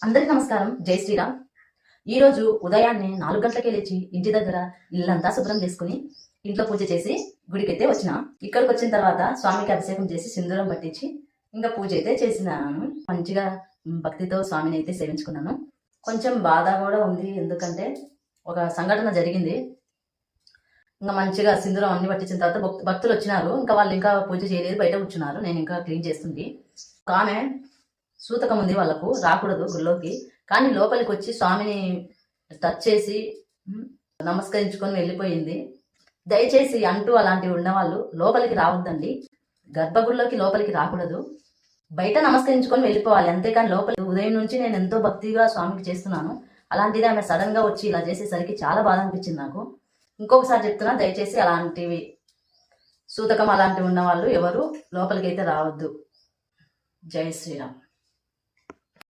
అందరికి నమస్కారం. జై శ్రీరామ్. ఈ రోజు ఉదయాన్నే 4 గంటలకే లేచి ఇంటి దగ్గర ఇల్లంతా శుభ్రం చేసుకుని ఇంట్లో పూజ చేసి గుడికైతే వచ్చిన. ఇక్కడికి వచ్చిన తర్వాత స్వామికి అభిషేకం చేసి సింధూరం పట్టించి ఇంకా పూజ అయితే చేసినాను. మంచిగా భక్తితో స్వామిని అయితే సేవించుకున్నాను. కొంచెం బాధ కూడా ఉంది, ఎందుకంటే ఒక సంఘటన జరిగింది. ఇంకా మంచిగా సింధూరం అన్ని పట్టించిన తర్వాత భక్తులు వచ్చినారు. ఇంకా వాళ్ళు ఇంకా పూజ చేయలేదు, బయట కూర్చున్నారు. నేను ఇంకా క్లీన్ చేస్తుంది. ఆమె సూతకం ఉంది, వాళ్ళకు రాకూడదు గుళ్ళోకి, కానీ లోపలికి వచ్చి స్వామిని టచ్ చేసి నమస్కరించుకొని వెళ్ళిపోయింది. దయచేసి అంటూ అలాంటివి ఉన్నవాళ్ళు లోపలికి రావద్దండి. గర్భగుడిలోకి లోపలికి రాకూడదు, బయట నమస్కరించుకొని వెళ్ళిపోవాలి, అంతేకాని లోపలికి. ఉదయం నుంచి నేను ఎంతో భక్తిగా స్వామికి చేస్తున్నాను, అలాంటిది ఆమె సడన్ గా వచ్చి ఇలా చేసేసరికి చాలా బాధ అనిపించింది నాకు. ఇంకొకసారి చెప్తున్నా, దయచేసి అలాంటివి సూతకం అలాంటివి ఉన్న వాళ్ళు ఎవరు లోపలికి అయితే రావద్దు. జై శ్రీరామ్.